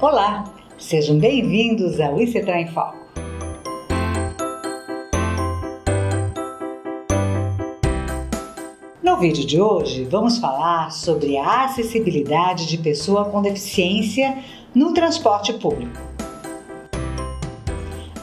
Olá, sejam bem-vindos ao ICETRA em Foco. No vídeo de hoje, vamos falar sobre a acessibilidade de pessoa com deficiência no transporte público.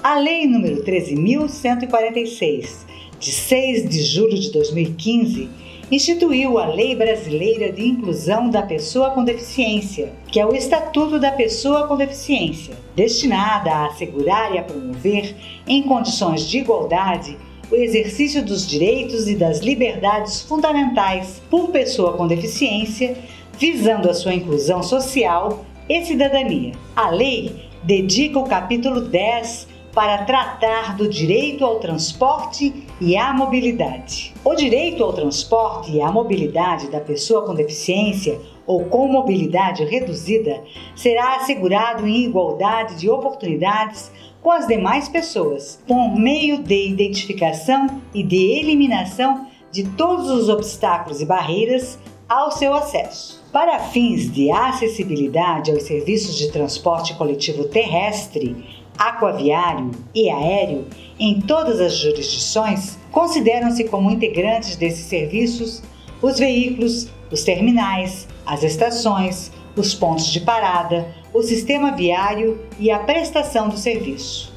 A Lei nº 13.146, de 6 de julho de 2015, instituiu a Lei Brasileira de Inclusão da Pessoa com Deficiência, que é o Estatuto da Pessoa com Deficiência, destinada a assegurar e a promover, em condições de igualdade, o exercício dos direitos e das liberdades fundamentais por pessoa com deficiência, visando a sua inclusão social e cidadania. A lei dedica o capítulo 10 para tratar do direito ao transporte e à mobilidade. O direito ao transporte e à mobilidade da pessoa com deficiência ou com mobilidade reduzida será assegurado em igualdade de oportunidades com as demais pessoas, por meio de identificação e de eliminação de todos os obstáculos e barreiras ao seu acesso. Para fins de acessibilidade aos serviços de transporte coletivo terrestre, aquaviário e aéreo, em todas as jurisdições, consideram-se como integrantes desses serviços os veículos, os terminais, as estações, os pontos de parada, o sistema viário e a prestação do serviço.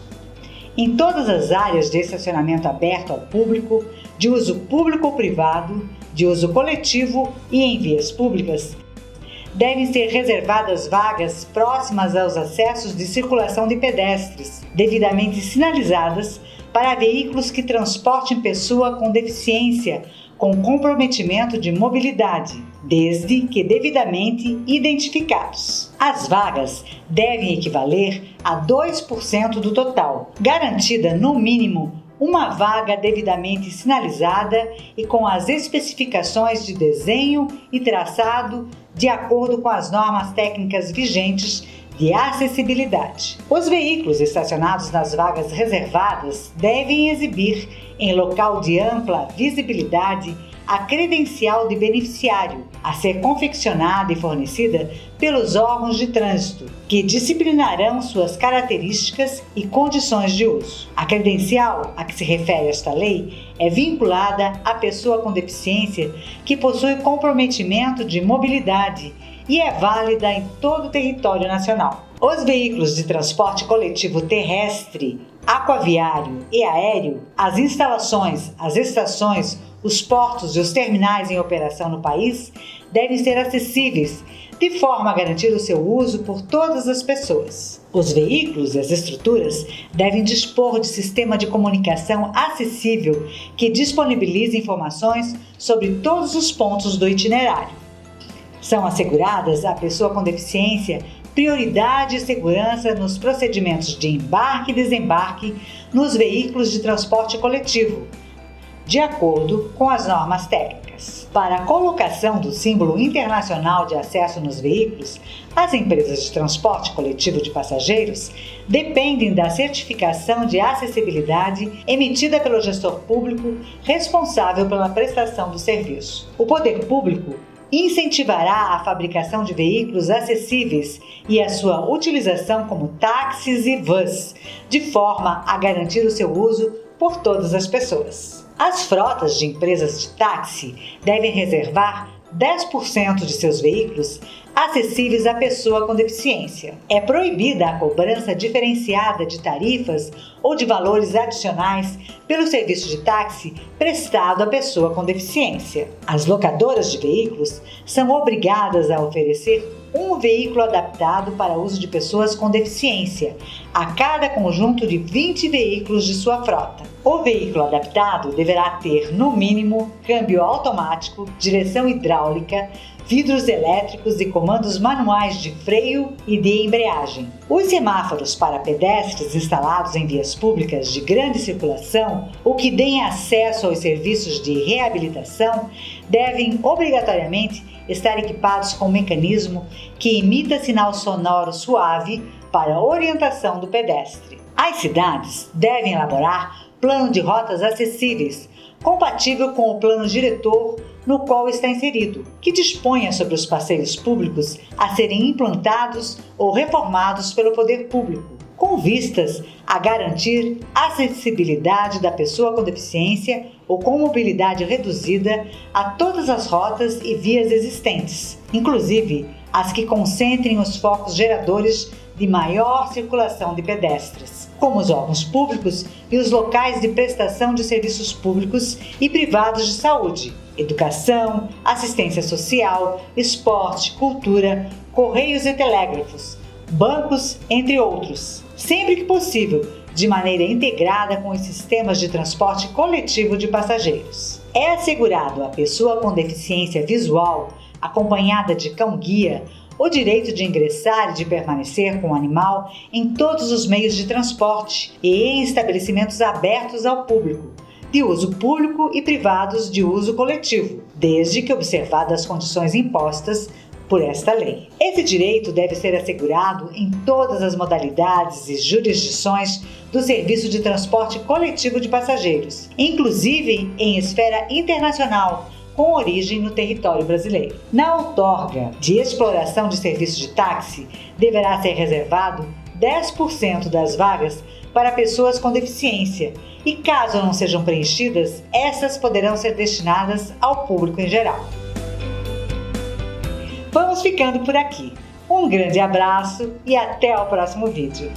Em todas as áreas de estacionamento aberto ao público, de uso público ou privado, de uso coletivo e em vias públicas, devem ser reservadas vagas próximas aos acessos de circulação de pedestres, devidamente sinalizadas para veículos que transportem pessoa com deficiência com comprometimento de mobilidade, desde que devidamente identificados. As vagas devem equivaler a 2% do total, garantida no mínimo uma vaga devidamente sinalizada e com as especificações de desenho e traçado de acordo com as normas técnicas vigentes de acessibilidade. Os veículos estacionados nas vagas reservadas devem exibir, em local de ampla visibilidade, a credencial de beneficiário, a ser confeccionada e fornecida pelos órgãos de trânsito, que disciplinarão suas características e condições de uso. A credencial a que se refere esta lei é vinculada à pessoa com deficiência que possui comprometimento de mobilidade e é válida em todo o território nacional. Os veículos de transporte coletivo terrestre, aquaviário e aéreo, as instalações, as estações, os portos e os terminais em operação no país devem ser acessíveis, de forma a garantir o seu uso por todas as pessoas. Os veículos e as estruturas devem dispor de sistema de comunicação acessível que disponibilize informações sobre todos os pontos do itinerário. São asseguradas à pessoa com deficiência prioridade e segurança nos procedimentos de embarque e desembarque nos veículos de transporte coletivo, de acordo com as normas técnicas. Para a colocação do símbolo internacional de acesso nos veículos, as empresas de transporte coletivo de passageiros dependem da certificação de acessibilidade emitida pelo gestor público responsável pela prestação do serviço. O poder público incentivará a fabricação de veículos acessíveis e a sua utilização como táxis e vans, de forma a garantir o seu uso por todas as pessoas. As frotas de empresas de táxi devem reservar 10% de seus veículos acessíveis à pessoa com deficiência. É proibida a cobrança diferenciada de tarifas ou de valores adicionais pelo serviço de táxi prestado à pessoa com deficiência. As locadoras de veículos são obrigadas a oferecer um veículo adaptado para uso de pessoas com deficiência a cada conjunto de 20 veículos de sua frota. O veículo adaptado deverá ter, no mínimo, câmbio automático, direção hidráulica, vidros elétricos e comandos manuais de freio e de embreagem. Os semáforos para pedestres instalados em vias públicas de grande circulação, ou que deem acesso aos serviços de reabilitação, devem obrigatoriamente estar equipados com um mecanismo que imita sinal sonoro suave para orientação do pedestre. As cidades devem elaborar plano de rotas acessíveis, compatível com o plano diretor no qual está inserido, que disponha sobre os passeios públicos a serem implantados ou reformados pelo poder público, com vistas a garantir a acessibilidade da pessoa com deficiência ou com mobilidade reduzida a todas as rotas e vias existentes, inclusive as que concentrem os focos geradores de maior circulação de pedestres, como os órgãos públicos e os locais de prestação de serviços públicos e privados de saúde, educação, assistência social, esporte, cultura, correios e telégrafos, bancos, entre outros, sempre que possível, de maneira integrada com os sistemas de transporte coletivo de passageiros. É assegurado à pessoa com deficiência visual, acompanhada de cão-guia, o direito de ingressar e de permanecer com o animal em todos os meios de transporte e em estabelecimentos abertos ao público, de uso público e privados de uso coletivo, desde que observadas as condições impostas por esta lei. Esse direito deve ser assegurado em todas as modalidades e jurisdições do serviço de transporte coletivo de passageiros, inclusive em esfera internacional, com origem no território brasileiro. Na outorga de exploração de serviços de táxi, deverá ser reservado 10% das vagas para pessoas com deficiência e, caso não sejam preenchidas, essas poderão ser destinadas ao público em geral. Vamos ficando por aqui. Um grande abraço e até o próximo vídeo.